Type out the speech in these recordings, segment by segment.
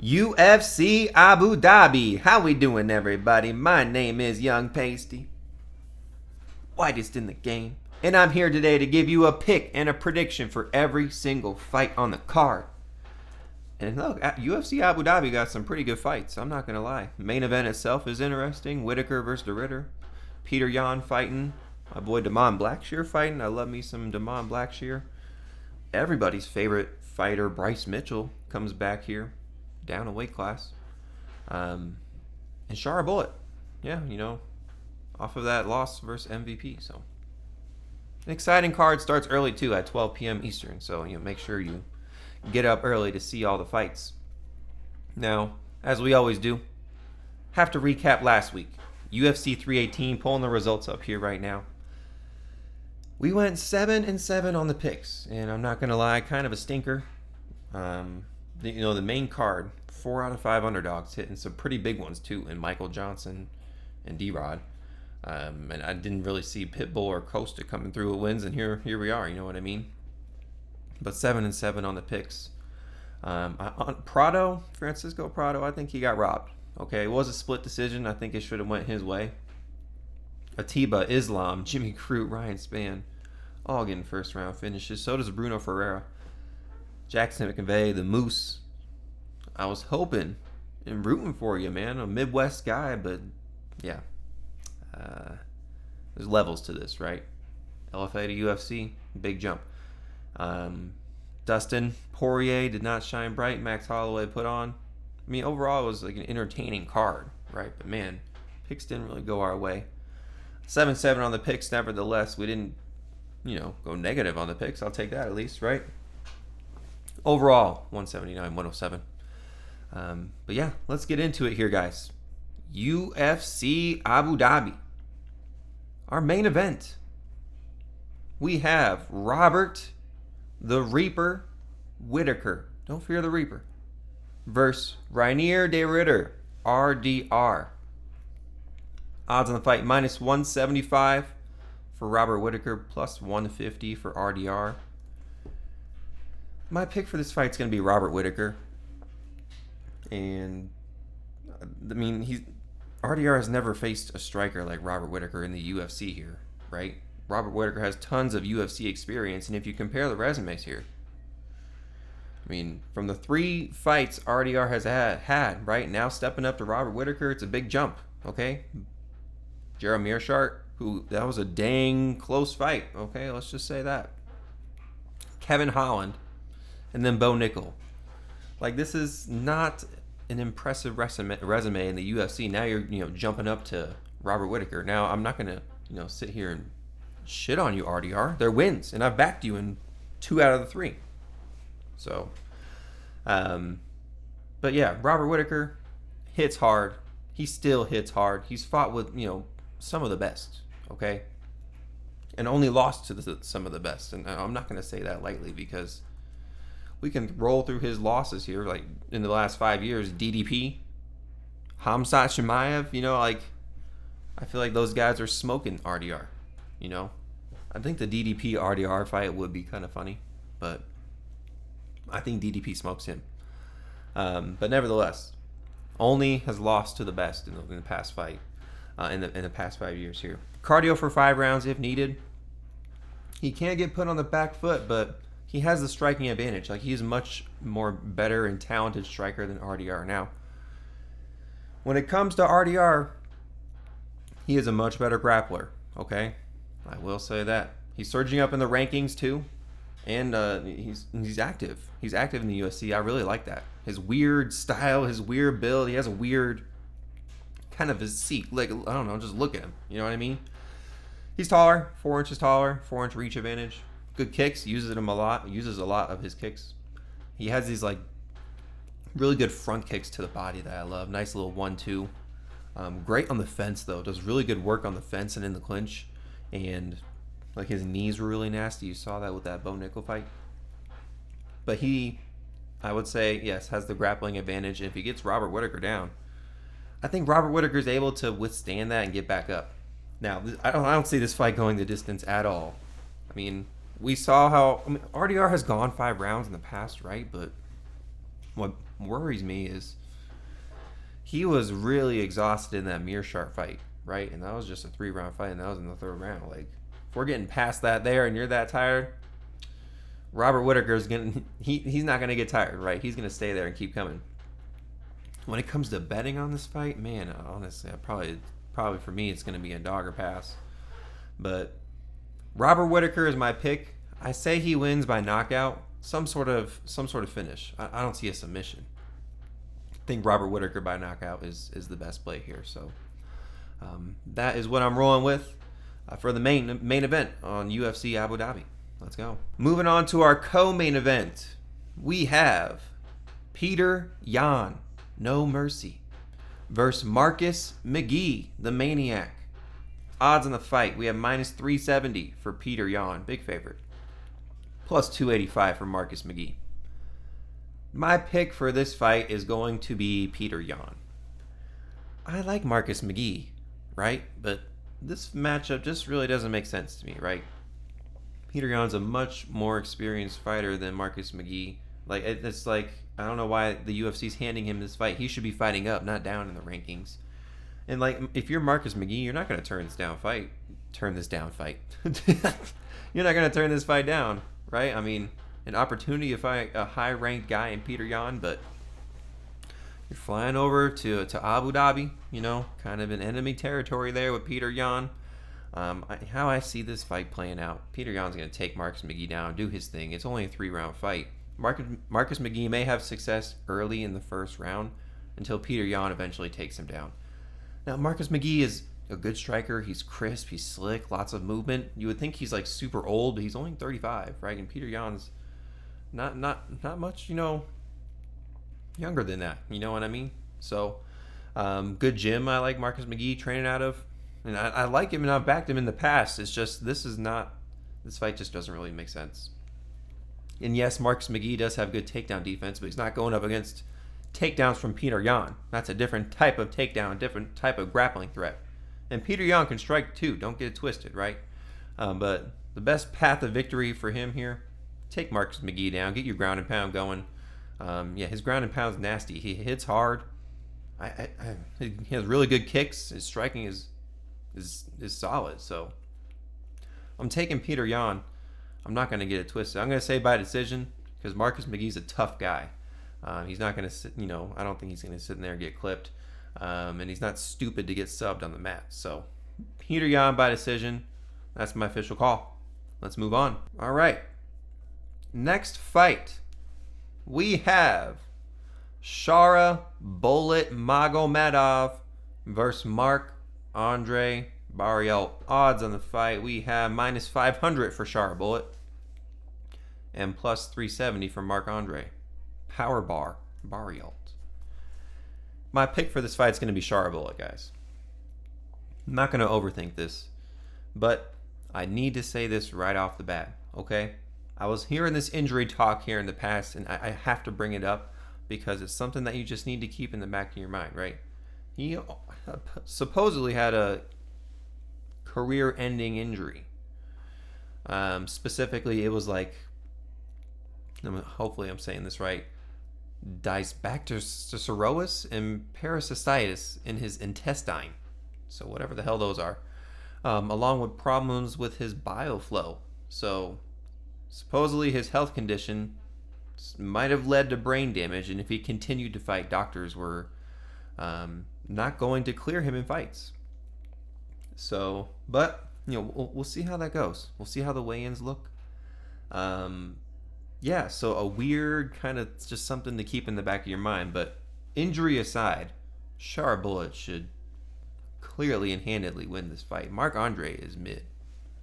UFC Abu Dhabi. How we doing, everybody? My name is Young Pasty, whitest in the game, and I'm here today to give you a pick and a prediction for every single fight on the card. And look, UFC Abu Dhabi got some pretty good fights, I'm not gonna lie. The main event itself is interesting. Whittaker versus the Ritter. Peter Yan fighting. My boy Blackshear fighting. I love me some Blackshear. Everybody's favorite fighter, Bryce Mitchell, comes back here, down a weight class. And Sharabutdin, yeah, off of that loss versus MVP. So an exciting card starts early too at 12 p.m. Eastern. So make sure you get up early to see all the fights. Now, as we always do, have to recap last week. UFC 318, pulling the results up here right now. We went 7-7 on the picks, and I'm not gonna lie, kind of a stinker. The main card, 4 out of 5 underdogs, hitting some pretty big ones too, in Michael Johnson and D-Rod. And I didn't really see Pitbull or Costa coming through with wins, and here we are. You know what I mean? But 7-7 on the picks. On Francisco Prado, I think he got robbed. Okay, it was a split decision. I think it should have went his way. Atiba, Islam, Jimmy Crute, Ryan Spann, all getting first round finishes. So does Bruno Ferreira. Jackson McVeigh, the Moose. I was hoping and rooting for you, man. A Midwest guy, but yeah. There's levels to this, right? LFA to UFC, big jump. Dustin Poirier did not shine bright. Max Holloway put on. I mean, overall, it was like an entertaining card, right? But man, picks didn't really go our way. 7-7 on the picks. Nevertheless, we didn't, go negative on the picks. I'll take that at least, right? Overall, 179, 107. But yeah, let's get into it here, guys. UFC Abu Dhabi. Our main event. We have Robert the Reaper Whittaker. Don't fear the Reaper. Versus Reinier de Ritter, RDR. Odds on the fight, minus 175 for Robert Whittaker, plus 150 for RDR. My pick for this fight is going to be Robert Whittaker. And, RDR has never faced a striker like Robert Whittaker in the UFC here, right? Robert Whittaker has tons of UFC experience, and if you compare the resumes here, from the 3 fights RDR has had, right? Now stepping up to Robert Whittaker, it's a big jump, okay? Gerald Meerschaert, that was a dang close fight, okay? Let's just say that. Kevin Holland, and then Bo Nickel. This is not an impressive resume in the UFC. Now you're, jumping up to Robert Whittaker. Now, I'm not going to, sit here and shit on you, RDR. They're wins, and I've backed you in 2 out of the 3. So, but yeah, Robert Whittaker hits hard. He still hits hard. He's fought with, some of the best, okay? And only lost to some of the best. And I'm not going to say that lightly because we can roll through his losses here, like in the last 5 years. DDP, Khamzat Chimaev, I feel like those guys are smoking RDR, I think the DDP RDR fight would be kind of funny, but I think DDP smokes him. But nevertheless, only has lost to the best in the past fight, in the past 5 years here. Cardio for 5 rounds if needed. He can't get put on the back foot, but he has the striking advantage. He's a much more better and talented striker than RDR. Now, when it comes to RDR, he is a much better grappler, okay? I will say that. He's surging up in the rankings too. And he's active. He's active in the UFC. I really like that. His weird style, his weird build. He has a weird kind of physique. I don't know, just look at him. You know what I mean? He's taller, 4 inches taller, 4-inch reach advantage. Good kicks, uses them a lot. Uses a lot of his kicks. He has these really good front kicks to the body that I love. Nice little 1-2. Great on the fence though. Does really good work on the fence and in the clinch. And his knees were really nasty. You saw that with that Bo Nickel fight. But he, I would say, yes, has the grappling advantage. And if he gets Robert Whittaker down, I think Robert Whittaker is able to withstand that and get back up. Now, I don't see this fight going the distance at all. We saw how RDR has gone 5 rounds in the past, right? But worries me is he was really exhausted in that Mearshart fight, right? And that was just a 3-round fight, and that was in the 3rd round. Like, if we're getting past that there and you're that tired, Robert Whittaker's he's not gonna get tired, right? He's gonna stay there and keep coming. When it comes to betting on this fight, man, honestly, probably for me it's gonna be a dog or pass. But Robert Whittaker is my pick. I say he wins by knockout, some sort of finish. I don't see a submission. I think Robert Whittaker by knockout is the best play here. So that is what I'm rolling with for the main event on UFC Abu Dhabi. Let's go. Moving on to our co-main event, we have Peter Yan, No Mercy, versus Marcus McGhee, the Maniac. Odds on the fight, we have -370 for Peter Yan, big favorite, plus 285 for Marcus McGhee. My pick for this fight is going to be Peter Yan. I like Marcus McGhee, right? But this matchup just really doesn't make sense to me, right? Peter Yan's a much more experienced fighter than Marcus McGhee. Like, it's like, I don't know why the UFC's handing him this fight. He should be fighting up, not down in the rankings. And like, if you're Marcus McGhee, you're not going to turn this down fight. You're not going to turn this fight down, right? I mean, an opportunity to fight a high-ranked guy in Peter Yan, but you're flying over to Abu Dhabi, kind of in enemy territory there with Peter Yan. How I see this fight playing out, Peter Yan's going to take Marcus McGhee down, do his thing. It's only a 3-round fight. Marcus McGhee may have success early in the 1st round until Peter Yan eventually takes him down. Now, Marcus McGhee is a good striker. He's crisp. He's slick. Lots of movement. You would think he's like super old, but he's only 35, right? And Peter Yan's not much, younger than that. You know what I mean? So, good gym. I like Marcus McGhee training out of. And I like him, and I've backed him in the past. It's just, this fight just doesn't really make sense. And yes, Marcus McGhee does have good takedown defense, but he's not going up against takedowns from Peter Yan. That's a different type of takedown, different type of grappling threat. And Peter Yan can strike too. Don't get it twisted, right? But the best path of victory for him here, take Marcus McGhee down, get your ground and pound going. His ground and pound's nasty. He hits hard. He has really good kicks. His striking is solid. So I'm taking Peter Yan. I'm not going to get it twisted. I'm going to say by decision because Marcus McGhee's a tough guy. He's not going to sit, I don't think he's going to sit in there and get clipped. And he's not stupid to get subbed on the mat. So Peter Yan by decision. That's my official call. Let's move on. All right. Next fight. We have Sharabutdin versus Marc-André Barriault. Odds on the fight, we have -500 for Sharabutdin and plus 370 for Marc-André. Power bar, Barriault. My pick for this fight is going to be Sharabutdin, guys. I'm not going to overthink this, but I need to say this right off the bat, okay? I was hearing this injury talk here in the past, and I have to bring it up because it's something that you just need to keep in the back of your mind, right? He supposedly had a career-ending injury. Specifically, it was like, hopefully I'm saying this right, Dysbacterosis and parasitis in his intestine. So whatever the hell those are. Along with problems with his bile flow. So supposedly his health condition might have led to brain damage, and if he continued to fight, doctors were not going to clear him in fights. So, but we'll see how that goes. We'll see how the weigh-ins look. So a weird kind of just something to keep in the back of your mind. But injury aside, Sharabutdin should clearly and handedly win this fight. Marc-André is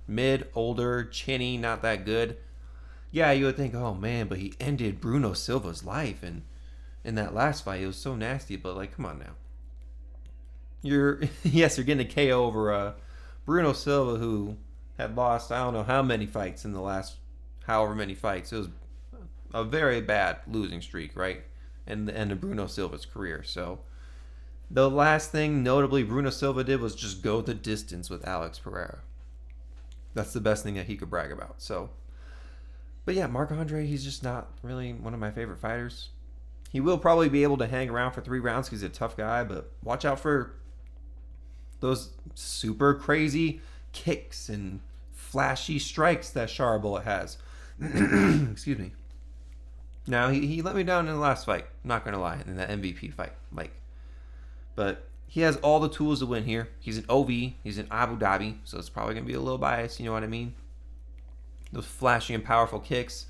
mid, older, chinny, not that good. Yeah, you would think, oh man, but he ended Bruno Silva's life, and in that last fight, it was so nasty. But like, come on now. You're getting a KO over Bruno Silva, who had lost I don't know how many fights in the last however many fights. It was a very bad losing streak, right? And the end of Bruno Silva's career. So the last thing notably Bruno Silva did was just go the distance with Alex Pereira. That's the best thing that he could brag about. So, but yeah, Marc-André, he's just not really one of my favorite fighters. He will probably be able to hang around for 3 rounds because he's a tough guy, but watch out for those super crazy kicks and flashy strikes that Sharabutdin has. Excuse me. Now, he let me down in the last fight. I'm not going to lie, in that MVP fight. But he has all the tools to win here. He's an OV. He's in Abu Dhabi, so it's probably going to be a little biased, you know what I mean? Those flashy and powerful kicks,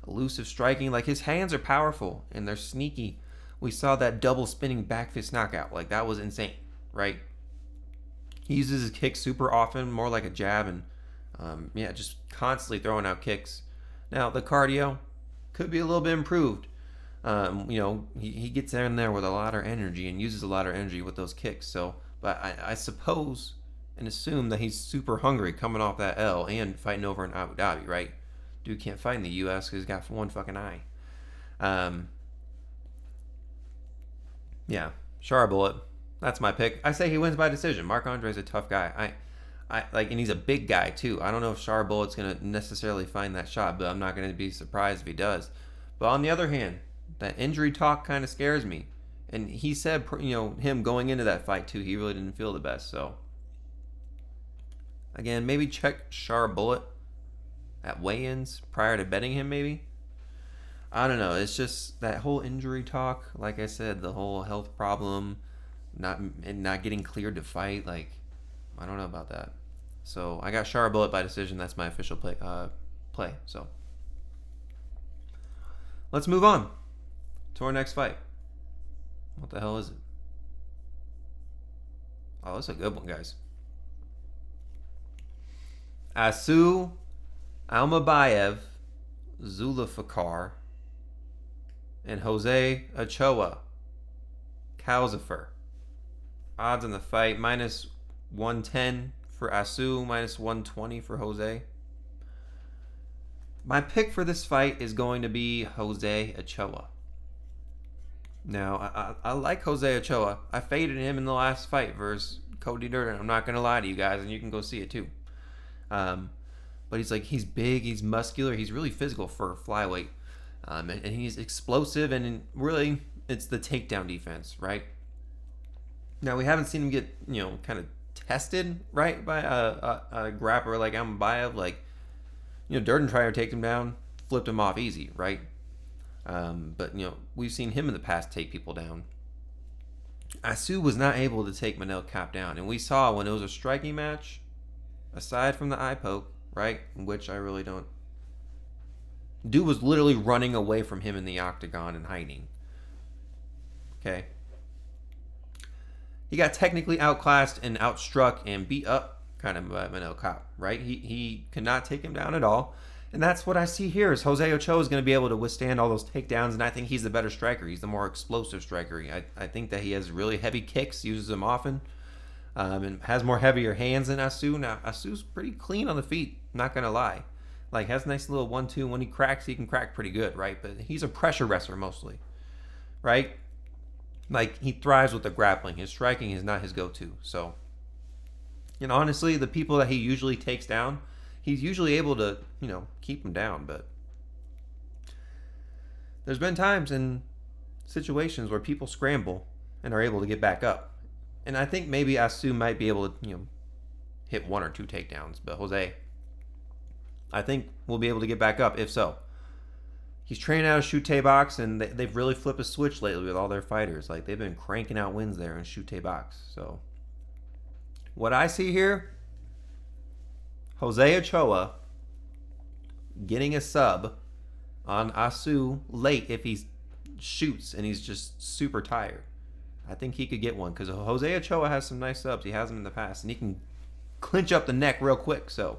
elusive striking. Like, his hands are powerful, and they're sneaky. We saw that double spinning back fist knockout. Like, that was insane, right? He uses his kicks super often, more like a jab, and just constantly throwing out kicks. Now, the cardio could be a little bit improved. He gets in there with a lot of energy and uses a lot of energy with those kicks. So, but I suppose and assume that he's super hungry coming off that L and fighting over in Abu Dhabi, right? Dude can't fight in the U.S. because he's got one fucking eye. Sharabutdin. That's my pick. I say he wins by decision. Marc-André is a tough guy. And he's a big guy too. I don't know if Sharabutdin's going to necessarily find that shot, but I'm not going to be surprised if he does. But on the other hand, that injury talk kind of scares me. And he said, him going into that fight too, he really didn't feel the best. So, again, maybe check Sharabutdin at weigh-ins prior to betting him, maybe. I don't know. It's just that whole injury talk. Like I said, the whole health problem, not getting cleared to fight. Like, I don't know about that. So I got Sharabutdin by decision. That's my official play. So let's move on to our next fight. What the hell is it? Oh, that's a good one, guys. Almabayev, Zulfikar, and Jose Ochoa, Calcifer. Odds on the fight, minus 110 for Asu, minus 120 for Jose. My pick for this fight is going to be Jose Ochoa. Now, I like Jose Ochoa. I faded him in the last fight versus Cody Durden. I'm not going to lie to you guys, and you can go see it too. But he's big, he's muscular, he's really physical for a flyweight. And he's explosive, and really, it's the takedown defense, right? Now, we haven't seen him get, kind of tested, right, by a grappler like Almabayev. Durden tried to take him down, flipped him off easy, right? But we've seen him in the past take people down. Asu was not able to take Manel Kape down, and we saw when it was a striking match, aside from the eye poke, right, which I really don't. Dude was literally running away from him in the octagon and hiding. Okay. He got technically outclassed and outstruck and beat up kind of by Manel Kape, right? He could not take him down at all. And that's what I see here is Jose Ochoa is going to be able to withstand all those takedowns, and I think he's the better striker. He's the more explosive striker. I think that he has really heavy kicks, uses them often, and has more heavier hands than Asu. Now, Asu's pretty clean on the feet, not going to lie. Has a nice little 1-2. When he cracks, he can crack pretty good, right? But he's a pressure wrestler mostly, right? He thrives with the grappling. His striking is not his go-to. So, honestly, the people that he usually takes down, he's usually able to, keep them down. But there's been times in situations where people scramble and are able to get back up. And I think maybe Asu might be able to, hit 1 or 2 takedowns. But Jose, I think we'll be able to get back up if so. He's training out of Shute Box, and they've really flipped a switch lately with all their fighters. They've been cranking out wins there in Shute Box. So what I see here, Jose Ochoa getting a sub on Asu late if he shoots and he's just super tired. I think he could get one because Jose Ochoa has some nice subs. He has them in the past, and he can clinch up the neck real quick. So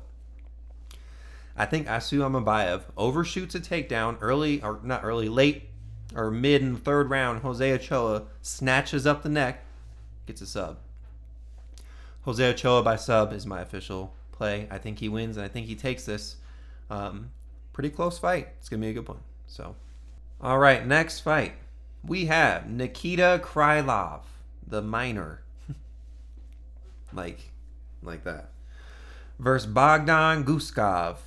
I think Asu Almabayev overshoots a takedown late or mid in the 3rd round. Jose Ochoa snatches up the neck, gets a sub. Jose Ochoa by sub is my official play. I think he wins, and I think he takes this. Pretty close fight. It's going to be a good one. So, all right, next fight. We have Nikita Krylov, the minor. like that. Versus Bogdan Guskov.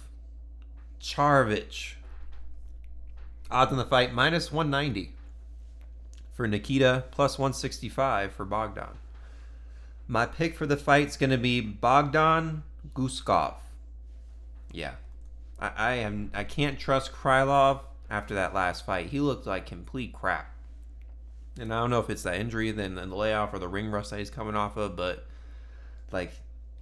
Charvich. Odds on the fight, minus 190. for Nikita, plus 165 for Bogdan. My pick for the fight is going to be Bogdan Guskov. Yeah. I can't trust Krylov after that last fight. He looked like complete crap. And I don't know if it's that injury, then the layoff, or the ring rust that he's coming off of, but like,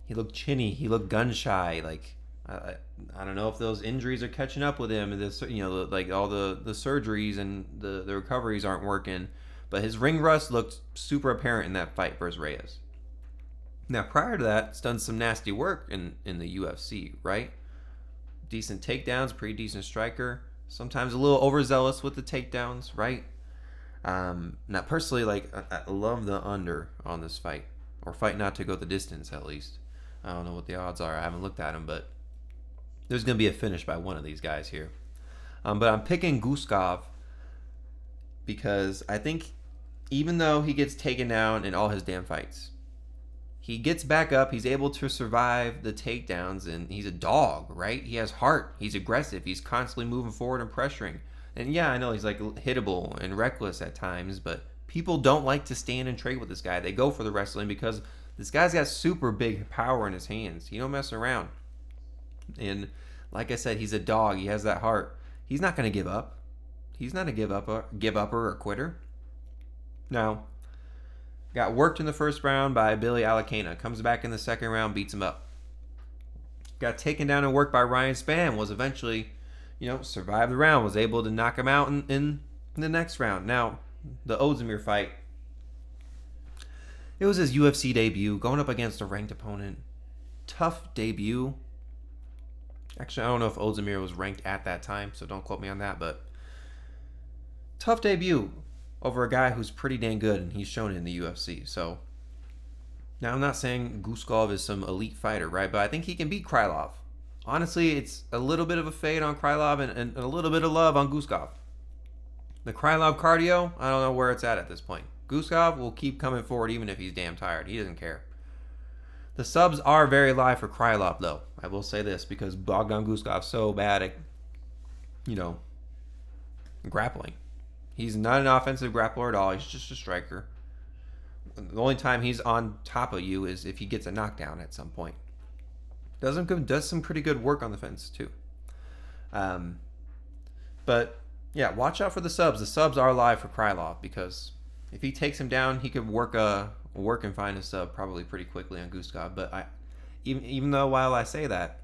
he looked chinny, he looked gun shy. Like, I don't know if those injuries are catching up with him, and this, like all the surgeries and the recoveries aren't working. But his ring rust looked super apparent in that fight versus Reyes. Now, prior to that, he's done some nasty work in the UFC, right? Decent takedowns, pretty decent striker. Sometimes a little overzealous with the takedowns, right? Now, personally, like, I love the under on this fight, or fight not to go the distance, at least. I don't know what the odds are. I haven't looked at them, but there's going to be a finish by one of these guys here. But I'm picking Guskov because I think even though he gets taken down in all his damn fights, he gets back up, he's able to survive the takedowns, and he's a dog, right? He has heart, he's aggressive, he's constantly moving forward and pressuring. And yeah, I know he's like hittable and reckless at times, but people don't like to stand and trade with this guy. They go for the wrestling because this guy's got super big power in his hands. He don't mess around. And like I said, he's a dog. He has that heart. He's not going to give up. He's not a give-upper or quitter. Now, got worked in the first round by Billy Elekana. Comes back in the second round, beats him up. Got taken down and worked by Ryan Spann. Was eventually, survived the round. Was able to knock him out in the next round. Now, the Ozdemir fight. It was his UFC debut, going up against a ranked opponent. Tough debut. Actually, I don't know if Ozdemir was ranked at that time, so don't quote me on that, but tough debut over a guy who's pretty dang good, and he's shown it in the UFC. So, now I'm not saying Guskov is some elite fighter, right? But I think he can beat Krylov. Honestly, it's a little bit of a fade on Krylov and a little bit of love on Guskov. The Krylov cardio, I don't know where it's at this point. Guskov will keep coming forward even if he's damn tired. He doesn't care. The subs are very live for Krylov, though. I will say this, because Bogdan Guskov's so bad at, grappling. He's not an offensive grappler at all. He's just a striker. The only time he's on top of you is if he gets a knockdown at some point. Does some pretty good work on the fence, too. But, yeah, watch out for the subs. The subs are live for Krylov, because if he takes him down, he could work and find a sub probably pretty quickly on Guskov. But even though while I say that,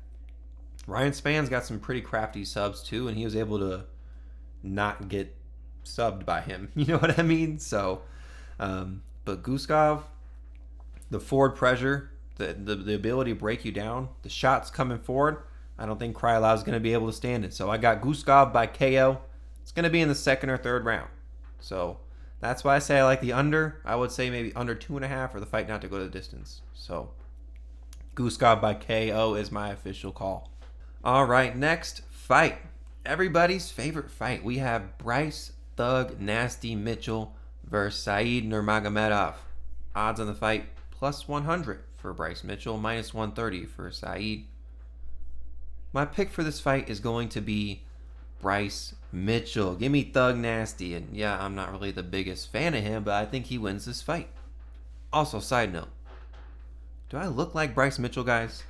Ryan Spann's got some pretty crafty subs too, and he was able to not get subbed by him. You know what I mean? So, but Guskov, the forward pressure, the ability to break you down, the shots coming forward, I don't think Krylov's going to be able to stand it. So I got Guskov by KO. It's going to be in the second or third round. So that's why I say I like the under. I would say maybe under 2.5 or the fight not to go to the distance. So Guskov by KO is my official call. All right, next fight. Everybody's favorite fight. We have Bryce Thug Nasty Mitchell versus Said Nurmagomedov. Odds on the fight plus 100 for Bryce Mitchell, minus 130 for Said. My pick for this fight is going to be Bryce Mitchell. Give me Thug Nasty. And yeah, I'm not really the biggest fan of him, but I think he wins this fight. Also, side note, do I look like Bryce Mitchell, guys?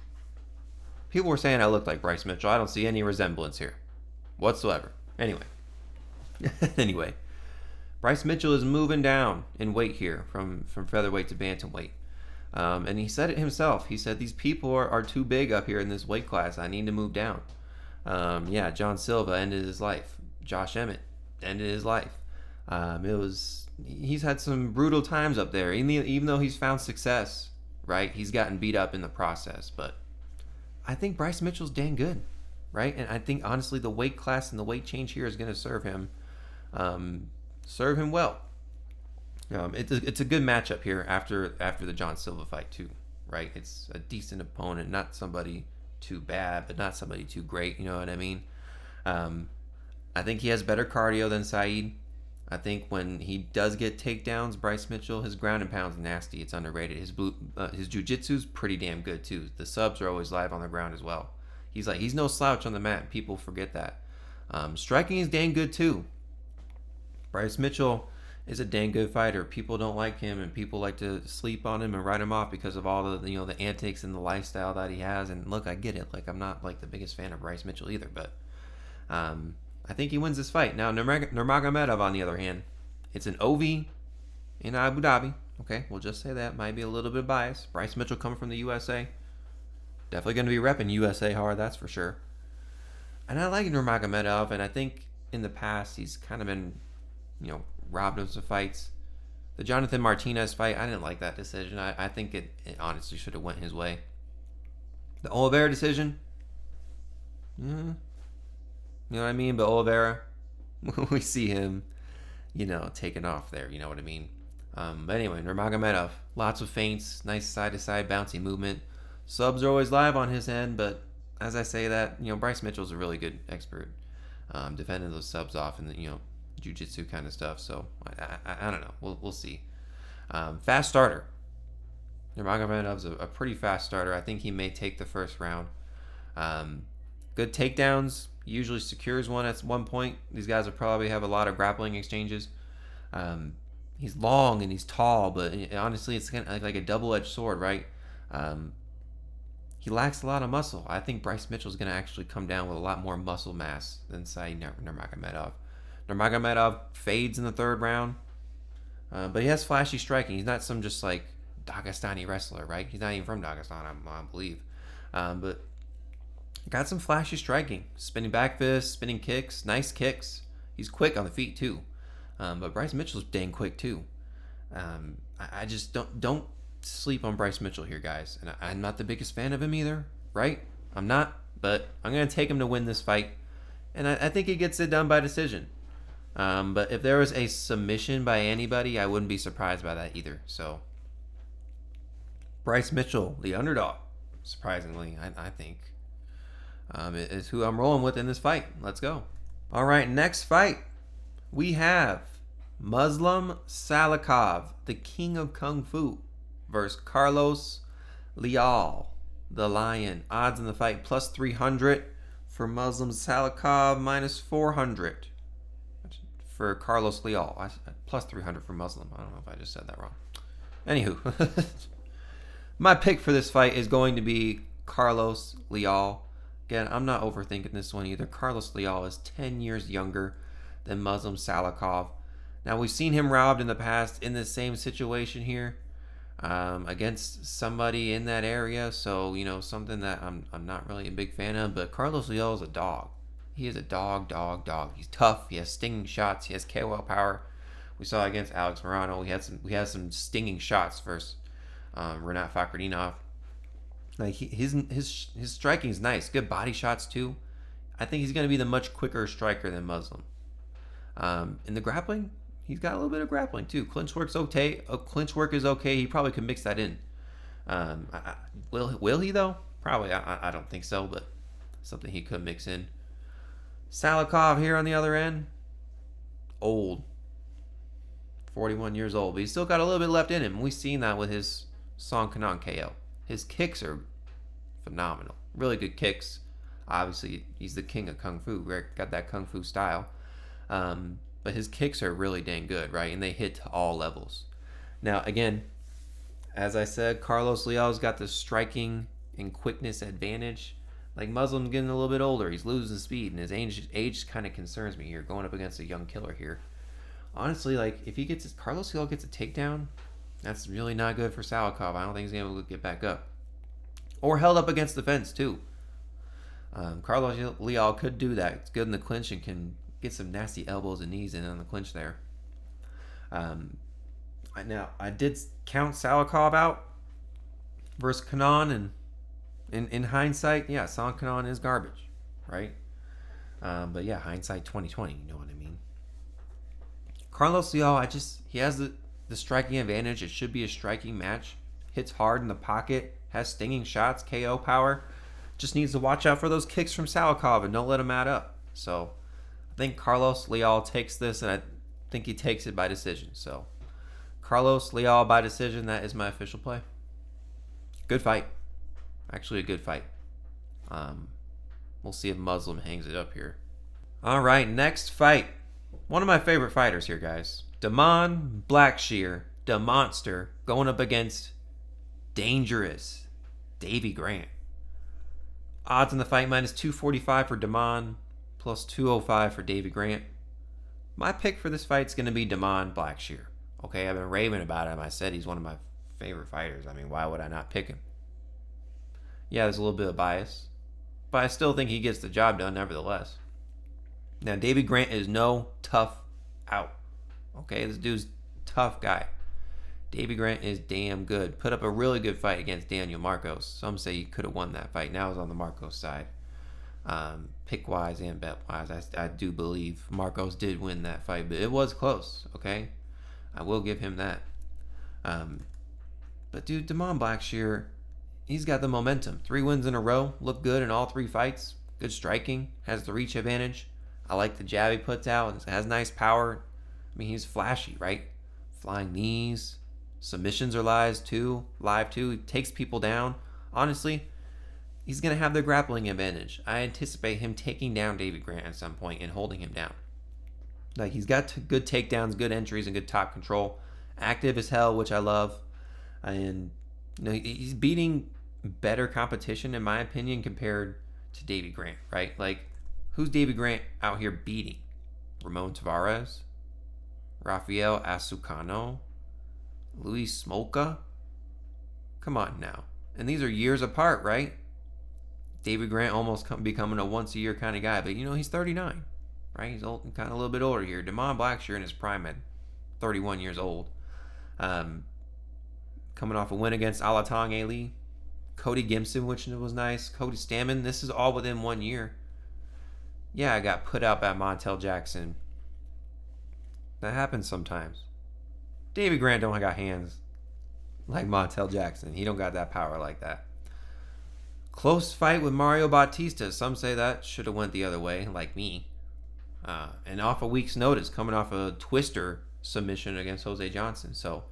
People were saying I look like Bryce Mitchell. I don't see any resemblance here whatsoever. Anyway, Bryce Mitchell is moving down in weight here from featherweight to bantamweight. And he said it himself. He said, these people are too big up here in this weight class. I need to move down. John Silva ended his life. Josh Emmett ended his life. He's had some brutal times up there. Even though he's found success, right? He's gotten beat up in the process. But I think Bryce Mitchell's dang good, right? And I think, honestly, the weight class and the weight change here is going to serve him well. It's a good matchup here after the John Silva fight, too, right? It's a decent opponent, not somebody too bad, but not somebody too great. You know what I mean? I think he has better cardio than Said. I think when he does get takedowns, Bryce Mitchell, his ground and pound's nasty. It's underrated. His jiu-jitsu's pretty damn good too. The subs are always live on the ground as well. He's no slouch on the mat. People forget that. Striking is dang good too. Bryce Mitchell is a dang good fighter. People don't like him, and people like to sleep on him and write him off because of all the the antics and the lifestyle that he has. And look, I get it. Like, I'm not like the biggest fan of Bryce Mitchell either, but I think he wins this fight. Now, Nurmagomedov, on the other hand, it's an OV in Abu Dhabi. Okay, we'll just say that. Might be a little bit biased. Bryce Mitchell coming from the USA. Definitely going to be repping USA hard, that's for sure. And I like Nurmagomedov, and I think in the past he's kind of been, robbed of some fights. The Jonathan Martinez fight, I didn't like that decision. I think it honestly should have went his way. The Oliveira decision, you know what I mean? But Oliveira, we see him, taking off there. You know what I mean? But anyway, Nurmagomedov, lots of feints, nice side-to-side bouncy movement. Subs are always live on his end, but as I say that, Bryce Mitchell's a really good expert defending those subs off and the, jiu-jitsu kind of stuff. So I don't know. We'll see. Fast starter. Nurmagomedov's a pretty fast starter. I think he may take the first round. Good takedowns. Usually secures one at one point. These guys will probably have a lot of grappling exchanges. He's long and he's tall, but honestly, it's kind of like a double-edged sword, right? He lacks a lot of muscle. I think Bryce Mitchell's going to actually come down with a lot more muscle mass than Saeed Nurmagomedov. Nurmagomedov fades in the third round, but he has flashy striking. He's not some just like Dagestani wrestler, right? He's not even from Dagestan, I believe. But got some flashy striking. Spinning back fists, spinning kicks, nice kicks. He's quick on the feet too. But Bryce Mitchell's dang quick too. I just don't sleep on Bryce Mitchell here, guys. And I'm not the biggest fan of him either, right? I'm not, but I'm going to take him to win this fight. And I think he gets it done by decision. But if there was a submission by anybody, I wouldn't be surprised by that either. So, Bryce Mitchell, the underdog, surprisingly, I think, is who I'm rolling with in this fight. Let's go. All right, next fight. We have Muslim Salikhov, the king of Kung Fu, versus Carlos Leal, the lion. Odds in the fight plus 300 for Muslim Salikhov, minus 400 for Carlos Leal. Plus 300 for Muslim. I don't know if I just said that wrong. Anywho, my pick for this fight is going to be Carlos Leal. Again, I'm not overthinking this one either. Carlos Leal is 10 years younger than Muslim Salikhov. Now, we've seen him robbed in the past in the same situation here against somebody in that area. So, something that I'm not really a big fan of. But Carlos Leal is a dog. He is a dog. He's tough. He has stinging shots. He has KO power. We saw against Alex Morano. We had some stinging shots versus Rinat Fakhretdinov. Like his striking is nice. Good body shots too. I think he's going to be the much quicker striker than Muslim. In the grappling, he's got a little bit of grappling too. Clinch work's okay. Clinch work is okay. He probably could mix that in. Will he though? Probably. I don't think so, but something he could mix in. Salikhov here on the other end, old, 41 years old, but he's still got a little bit left in him. We've seen that with his Song Kanon KO. His kicks are phenomenal. Really good kicks. Obviously, he's the king of Kung Fu. Right? Got that Kung Fu style. But his kicks are really dang good, right? And they hit to all levels. Now, again, as I said, Carlos Leal's got the striking and quickness advantage. Like, Muslim's getting a little bit older. He's losing speed, and his age kind of concerns me here, going up against a young killer here. Honestly, like, if Carlos Leal gets a takedown, that's really not good for Salikhov. I don't think he's going to be able to get back up. Or held up against the fence, too. Carlos Leal could do that. It's good in the clinch and can get some nasty elbows and knees in on the clinch there. Now, I did count Salikhov out versus Kanon, and in hindsight, yeah, Song Kanon is garbage, right? But yeah, hindsight 2020, you know what I mean? Carlos Leal, he has the striking advantage. It should be a striking match. Hits hard in the pocket, has stinging shots, KO power. Just needs to watch out for those kicks from Salikhov and don't let him add up. So I think Carlos Leal takes this, and I think he takes it by decision. So Carlos Leal by decision, that is my official play. Good fight. Actually a good fight. We'll see if Muslim hangs it up here. All right, next fight. One of my favorite fighters here, guys. Damon Blackshear, the monster, going up against dangerous Davey Grant. Odds in the fight minus 245 for Damon, plus 205 for Davey Grant. My pick for this fight is going to be Damon Blackshear. Okay, I've been raving about him. I said he's one of my favorite fighters. I mean, why would I not pick him? Yeah, there's a little bit of bias, but I still think he gets the job done nevertheless. Now, Davey Grant is no tough out. Okay, this dude's tough guy. Davey Grant is damn good. Put up a really good fight against Daniel Marcos. Some say he could have won that fight. Now he's on the Marcos side. Pick-wise and bet-wise, I do believe Marcos did win that fight, but it was close, okay? I will give him that. But dude, Damon Blackshear, he's got the momentum. 3 wins in a row. Looked good in all 3 fights. Good striking. Has the reach advantage. I like the jab he puts out. Has nice power. I mean, he's flashy, right? Flying knees. Submissions are live too. He takes people down. Honestly, he's going to have the grappling advantage. I anticipate him taking down Davey Grant at some point and holding him down. Like, he's got good takedowns, good entries, and good top control. Active as hell, which I love. And he's beating better competition, in my opinion, compared to Davey Grant, right? Like, who's Davey Grant out here beating? Ramon Tavares? Rafael Asucano? Luis Smolka? Come on now. And these are years apart, right? Davey Grant almost becoming a once-a-year kind of guy. But, he's 39, right? He's old, kind of a little bit older here. Damon Blackshear in his prime at 31 years old. Coming off a win against Alatong Ali. Cody Gibson, which was nice. Cody Stammen. This is all within 1 year. Yeah, I got put out by Montel Jackson. That happens sometimes. Davey Grant don't got hands like Montel Jackson. He don't got that power like that. Close fight with Mario Bautista. Some say that should have went the other way, like me. And off a week's notice, coming off a twister submission against Jose Johnson. So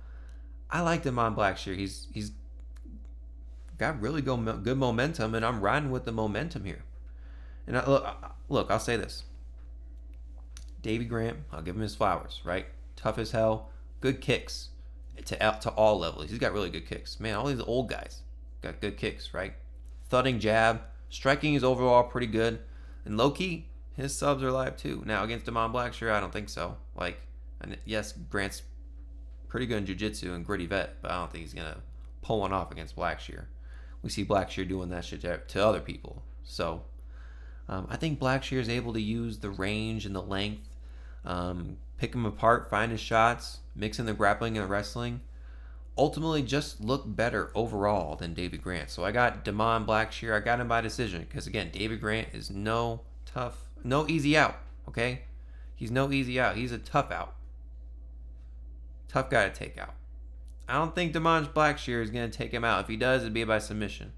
I like Damon Blackshear. He's got really good momentum, and I'm riding with the momentum here. And look, I'll say this. Davey Grant, I'll give him his flowers, right? Tough as hell. Good kicks to all levels. He's got really good kicks. Man, all these old guys got good kicks, right? Thudding jab. Striking is overall pretty good. And low-key, his subs are live too. Now, against Damon Blackshear, I don't think so. And yes, Grant's pretty good in jiu-jitsu and gritty vet, but I don't think he's going to pull one off against Blackshear. We see Blackshear doing that shit to other people. So, I think Blackshear is able to use the range and the length, pick him apart, find his shots, mix in the grappling and the wrestling. Ultimately, just look better overall than Davey Grant. So I got Damon Blackshear. I got him by decision because, again, Davey Grant is no easy out, okay? He's no easy out. He's a tough out. Tough guy to take out. I don't think Damon Blackshear is going to take him out. If he does, it'd be by submission.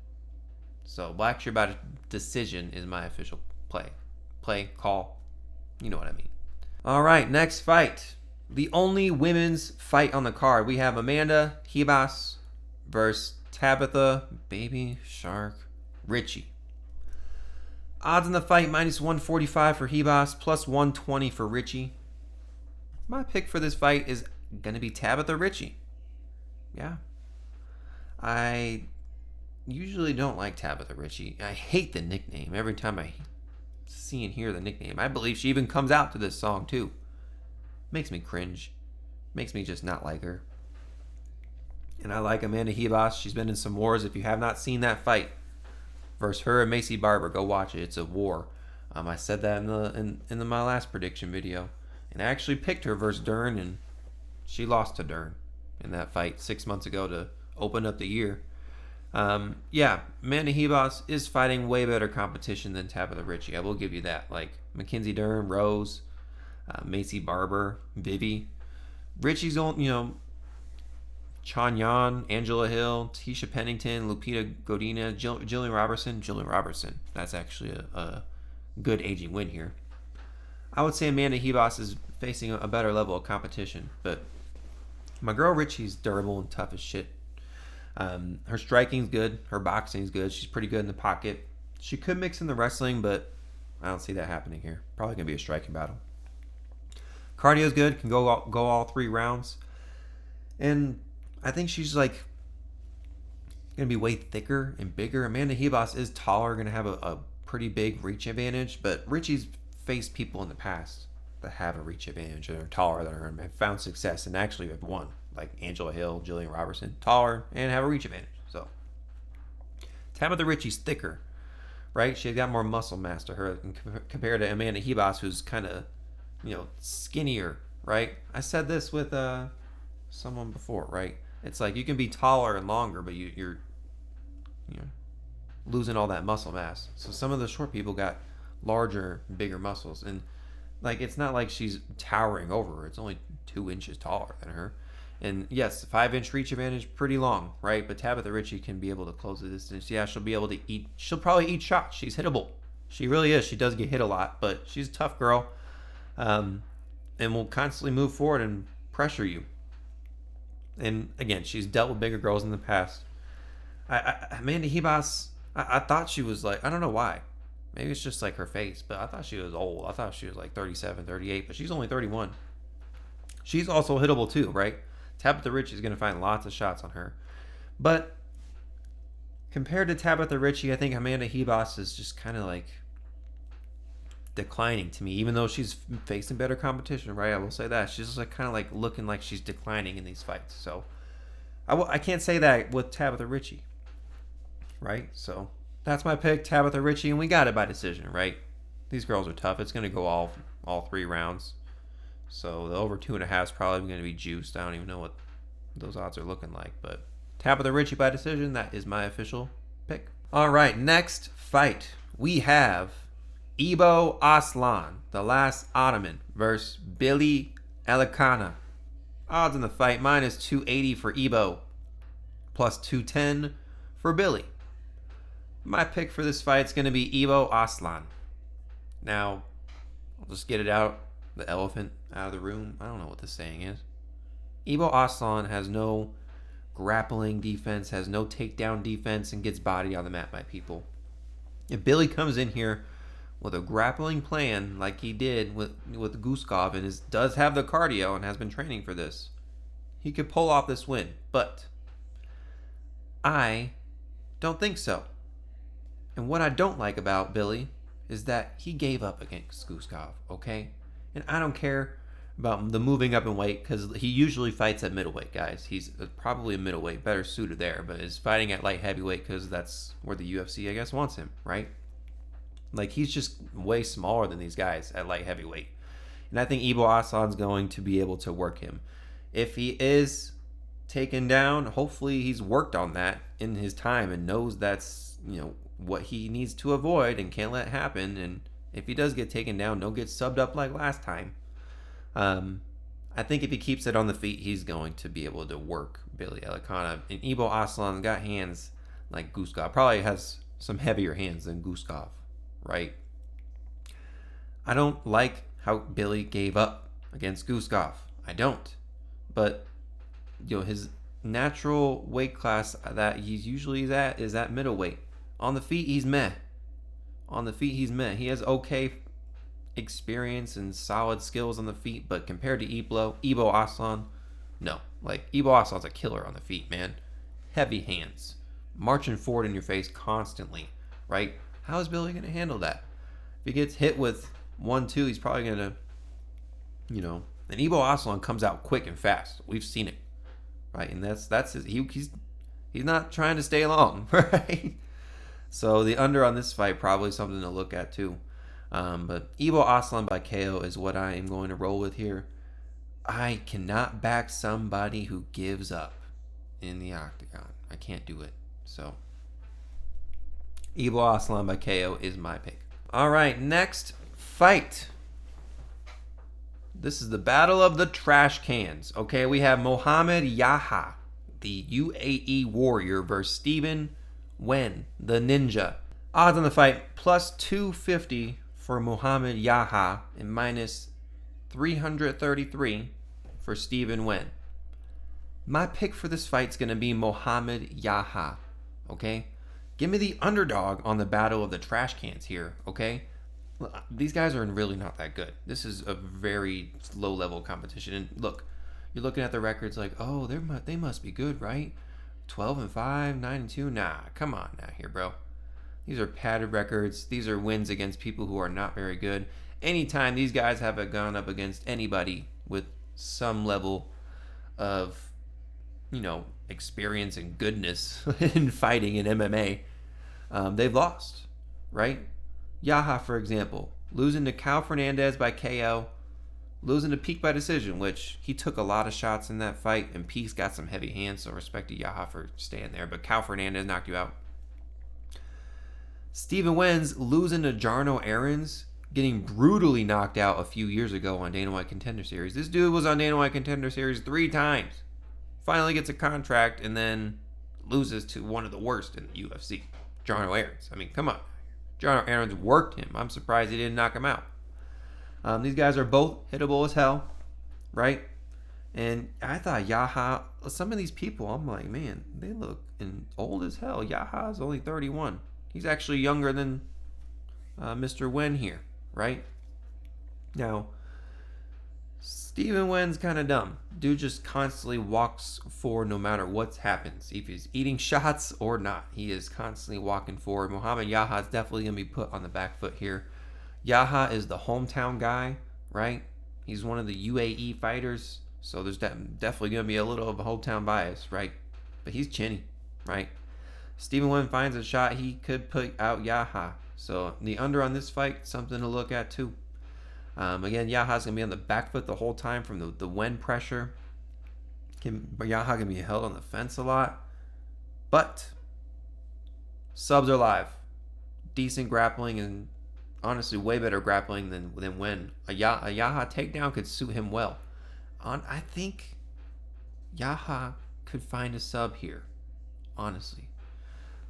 So Blackshear by decision is my official call. You know what I mean. All right, next fight. The only women's fight on the card. We have Amanda Ribas versus Tabatha Baby Shark Ricci. Odds in the fight minus 145 for Ribas, plus 120 for Ricci. My pick for this fight is going to be Tabatha Ricci. Yeah. I usually don't like Tabatha Ricci. I hate the nickname every time I see and hear the nickname. I believe she even comes out to this song too. Makes me cringe. Makes me just not like her. And I like Amanda Ribas. She's been in some wars. If you have not seen that fight versus her and Macy Barber, go watch it. It's a war. I said that in my last prediction video. And I actually picked her versus Dern, and she lost to Dern in that fight 6 months ago to open up the year. Yeah, Amanda Ribas is fighting way better competition than Tabatha Ricci. I will give you that. Like Mackenzie Dern, Rose, Macy Barber, Vivi. Ricci's on, Chan Yan, Angela Hill, Tisha Pennington, Lupita Godinez, Jillian Robertson. That's actually a good aging win here. I would say Amanda Ribas is facing a better level of competition, but my girl Ricci's durable and tough as shit. Her striking's good. Her boxing's good. She's pretty good in the pocket. She could mix in the wrestling, but I don't see that happening here. Probably going to be a striking battle. Cardio's good, can go all 3 rounds. And I think she's like going to be way thicker and bigger. Amanda Ribas is taller, going to have a pretty big reach advantage, but Ricci's faced people in the past that have a reach advantage and are taller than her and have found success and actually have won, like Angela Hill, Jillian Robertson, taller and have a reach advantage. So Tabatha Ricci's thicker, right? She's got more muscle mass to her compared to Amanda Ribas, who's kind of, skinnier, right? I said this with someone before, right? It's like you can be taller and longer, but you're losing all that muscle mass. So some of the short people got larger, bigger muscles, and like it's not like she's towering over her. It's only 2 inches taller than her. And yes, 5-inch reach advantage, pretty long, right? But Tabatha Ricci can be able to close the distance. Yeah, she'll be able to eat. She'll probably eat shots. She's hittable. She really is. She does get hit a lot, but she's a tough girl, and will constantly move forward and pressure you. And again, she's dealt with bigger girls in the past. Amanda Ribas, I thought she was like, I don't know why. Maybe it's just like her face, but I thought she was old. I thought she was like 37, 38, but she's only 31. She's also hittable too, right? Tabatha Ricci is going to find lots of shots on her. But compared to Tabatha Ricci, I think Amanda Ribas is just kind of like declining to me, even though she's facing better competition, right? I will say that. She's just like kind of like looking like she's declining in these fights. So I can't say that with Tabatha Ricci, right? So that's my pick, Tabatha Ricci, and we got it by decision, right? These girls are tough. It's going to go all 3 rounds. So the over 2.5 is probably going to be juiced. I don't even know what those odds are looking like. But Tabatha Ricci by decision, that is my official pick. All right, next fight. We have Ibo Aslan, the last Ottoman, versus Billy Elekana. Odds in the fight, minus 280 for Ibo, plus 210 for Billy. My pick for this fight is going to be Ibo Aslan. Now, I'll just get it out. The elephant out of the room. I don't know what the saying is. Ibo Aslan has no grappling defense, has no takedown defense, and gets bodied on the mat by people. If Billy comes in here with a grappling plan like he did with Guskov and does have the cardio and has been training for this, he could pull off this win. But I don't think so. And what I don't like about Billy is that he gave up against Guskov, okay? And I don't care about the moving up in weight because he usually fights at middleweight, guys. He's probably a middleweight, better suited there, but is fighting at light heavyweight because that's where the UFC, I guess, wants him, right? Like, he's just way smaller than these guys at light heavyweight. And I think Ibo Aslan's going to be able to work him. If he is taken down, hopefully he's worked on that in his time and knows that's, what he needs to avoid and can't let happen. And if he does get taken down, don't get subbed up like last time. I think if he keeps it on the feet, he's going to be able to work Billy Elekana. And Ibo Aslan got hands like Guskov. Probably has some heavier hands than Guskov, right? I don't like how Billy gave up against Guskov. I don't. But, his natural weight class that he's usually at is at middleweight. On the feet, he's meh. He has okay experience and solid skills on the feet, but compared to Ibo Aslan, no. Like, Ibo Aslan's a killer on the feet, man. Heavy hands. Marching forward in your face constantly, right? How is Billy going to handle that? If he gets hit with 1-2, he's probably going to, and Ibo Aslan comes out quick and fast. We've seen it, right? And that's his, he's not trying to stay long, right? So the under on this fight, probably something to look at too. But Ibo Aslan by KO is what I am going to roll with here. I cannot back somebody who gives up in the octagon. I can't do it. So Ibo Aslan by KO is my pick. All right, next fight. This is the battle of the trash cans. Okay, we have Mohammad Yahya, the UAE warrior, versus Stephen Nguyen, the ninja. Odds on the fight, plus 250 for Mohammad Yahya and minus 333 for Stephen Nguyen. My pick for this fight is going to be Mohammad Yahya, okay? Give me the underdog on the battle of the trash cans here, okay? these guys are really not that good. This is a very low level competition. And look, you're looking at the records like, oh, they must be good, right? 12-5, 9-2. Nah, come on now here, bro. These are padded records. These are wins against people who are not very good. Anytime these guys have gone up against anybody with some level of, experience and goodness in fighting in MMA, they've lost, right? Yahya, for example, losing to Cal Fernandez by KO, losing to Peak by decision, which he took a lot of shots in that fight, and Peak's got some heavy hands, so respect to Yahya for staying there, but Cal Fernandez knocked you out. Stephen Nguyen's losing to Jarno Aarons, getting brutally knocked out a few years ago on Dana White Contender Series. This dude was on Dana White Contender Series 3 times. Finally gets a contract and then loses to one of the worst in the UFC, Jarno Aarons. I mean, come on. Jarno Aarons worked him. I'm surprised he didn't knock him out. These guys are both hittable as hell, right? And I thought Yahya, some of these people, I'm like, man, they look old as hell. Yahya is only 31. He's actually younger than Mr. Nguyen here, right? Now, Stephen Nguyen's kind of dumb. Dude just constantly walks forward no matter what happens. If he's eating shots or not, he is constantly walking forward. Mohammad Yahya is definitely going to be put on the back foot here. Yahya is the hometown guy, right? He's one of the UAE fighters, so there's definitely going to be a little of a hometown bias, right? But he's chinny, right? Stephen Nguyen finds a shot, he could put out Yahya. So the under on this fight, something to look at too. Again, Yahya's going to be on the back foot the whole time from the Nguyen pressure. Yahya going to be held on the fence a lot. But subs are live. Decent grappling and honestly way better grappling than Nguyen. A Yahya takedown could suit him well. I think Yahya could find a sub here. Honestly.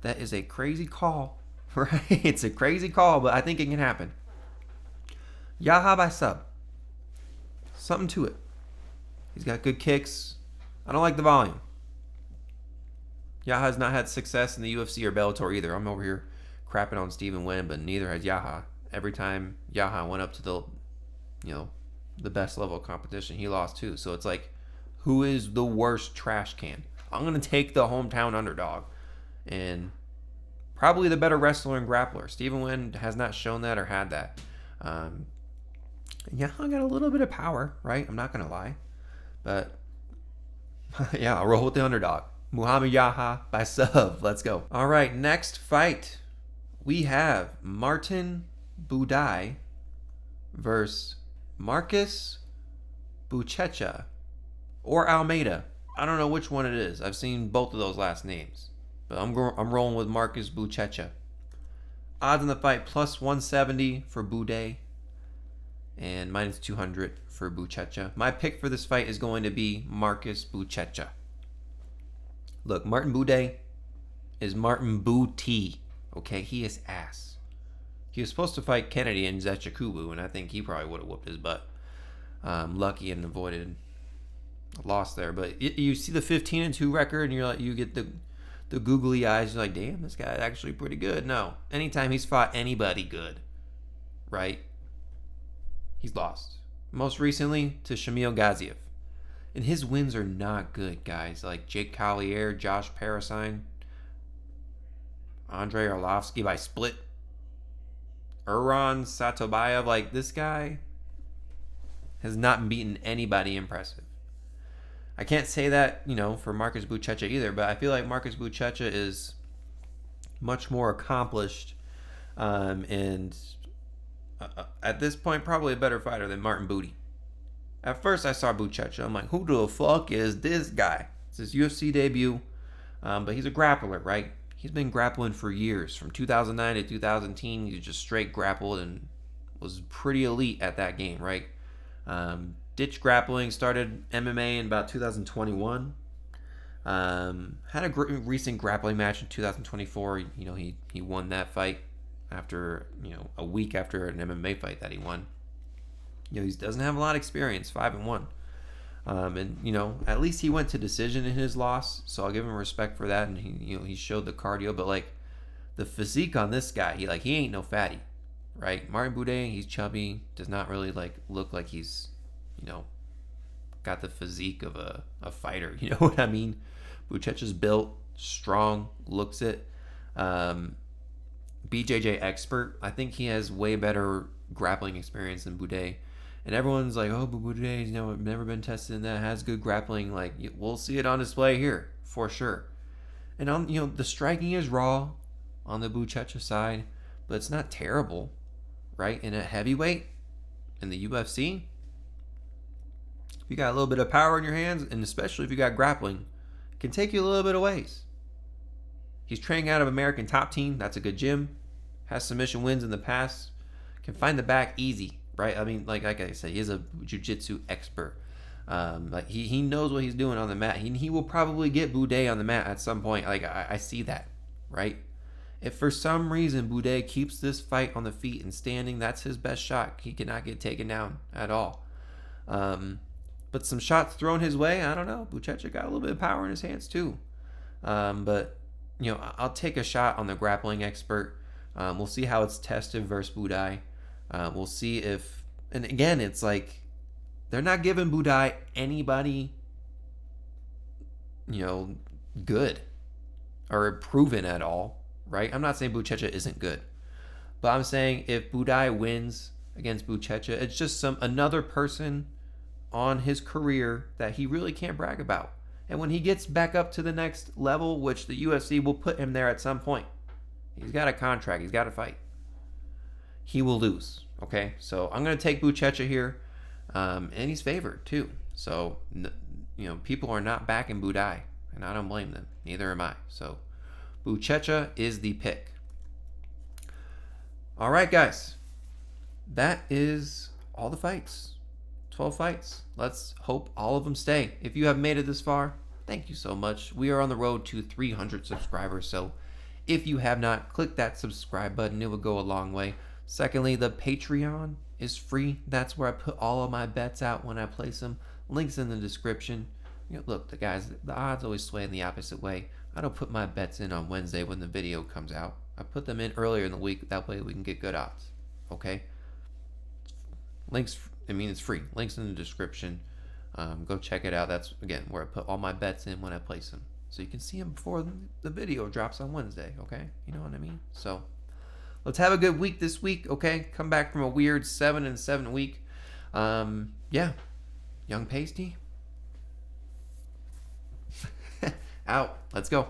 That is a crazy call, right? It's a crazy call, but I think it can happen. Yahya by sub. Something to it. He's got good kicks. I don't like the volume. Yahya's not had success in the UFC or Bellator either. I'm over here crapping on Stephen Nguyen, but neither has Yahya. Every time Yahya went up to the best level of competition, he lost too. So it's like, who is the worst trash can? I'm going to take the hometown underdog. And probably the better wrestler and grappler. Stephen Nguyen has not shown that or had that. Yahya got a little bit of power, right? I'm not going to lie. But, yeah, I'll roll with the underdog. Muhammad Yahya by sub. Let's go. All right, next fight. We have Martin Buday versus Marcus Buchecha or Almeida. I don't know which one it is. I've seen both of those last names. But I'm rolling with Marcus Buchecha. Odds in the fight plus 170 for Buday and minus 200 for Buchecha. My pick for this fight is going to be Marcus Buchecha. Look, Martin Buday is Martin Booty. Okay, he is ass. He was supposed to fight Kennedy in Zechikubu, and I think he probably would have whooped his butt. Lucky and avoided a loss there. But you see the 15-2 record, and you're like, you get the googly eyes. You're like, damn, this guy's actually pretty good. No, anytime he's fought anybody good, right, he's lost. Most recently to Shamil Gaziev. And his wins are not good, guys. Like Jake Collier, Josh Parasine, Andrei Arlovsky by split. Uran Satobayev. Like, this guy has not beaten anybody impressive. I can't say that, for Marcus Buchecha either, but I feel like Marcus Buchecha is much more accomplished and at this point probably a better fighter than Martin Booty. At first I saw Buchecha. I'm like, who the fuck is this guy? It's his UFC debut, but he's a grappler, right? He's been grappling for years. From 2009 to 2010, he just straight grappled and was pretty elite at that game, right? Ditched grappling, started MMA in about 2021. Had a recent grappling match in 2024. He won that fight after, a week after an MMA fight that he won. He doesn't have a lot of experience, 5-1. And at least he went to decision in his loss, so I'll give him respect for that. And he showed the cardio, but like the physique on this guy, he ain't no fatty. right? Martin Buday, he's chubby, does not really like look like he's, got the physique of a fighter. You know what I mean? Buchecha's built, strong, looks it. BJJ expert. I think he has way better grappling experience than Buday. And everyone's like, oh, but Buday, never been tested in that, has good grappling. Like, we'll see it on display here for sure. And on, the striking is raw on the Buchecha side, but it's not terrible, right? In a heavyweight, in the UFC, if you got a little bit of power in your hands, and especially if you got grappling, it can take you a little bit of ways. He's training out of American Top Team. That's a good gym. Has submission wins in the past. Can find the back easy, right? I mean, like I said, he is a jiu-jitsu expert. Like he knows what he's doing on the mat. He will probably get Buday on the mat at some point. Like I see that, right? If for some reason Buday keeps this fight on the feet and standing, that's his best shot. He cannot get taken down at all. But some shots thrown his way, I don't know. Buchecha got a little bit of power in his hands too. But I'll take a shot on the grappling expert. We'll see how it's tested versus Buday. We'll see if, and again, it's like they're not giving Buday anybody, good or proven at all, right? I'm not saying Buchecha isn't good, but I'm saying if Buday wins against Buchecha, it's just another person on his career that he really can't brag about. And when he gets back up to the next level, which the UFC will put him there at some point, he's got a contract, he's got to fight, he will lose. Okay, so I'm going to take Buchecha here, and he's favored too. So, people are not backing Buday, and I don't blame them. Neither am I. So, Buchecha is the pick. All right, guys, that is all the fights. 12 fights. Let's hope all of them stay. If you have made it this far, thank you so much. We are on the road to 300 subscribers, so if you have not, click that subscribe button. It will go a long way. Secondly, the Patreon is free. That's where I put all of my bets out when I place them. Links in the description. Look, the odds always sway in the opposite way. I don't put my bets in on Wednesday when the video comes out. I put them in earlier in the week. That way we can get good odds. Okay? Links, it's free. Links in the description. Go check it out. That's, again, where I put all my bets in when I place them. So you can see them before the video drops on Wednesday, okay? You know what I mean? So, let's have a good week this week, okay? Come back from a weird 7-7 week. Yeah. Young Pasty. Out. Let's go.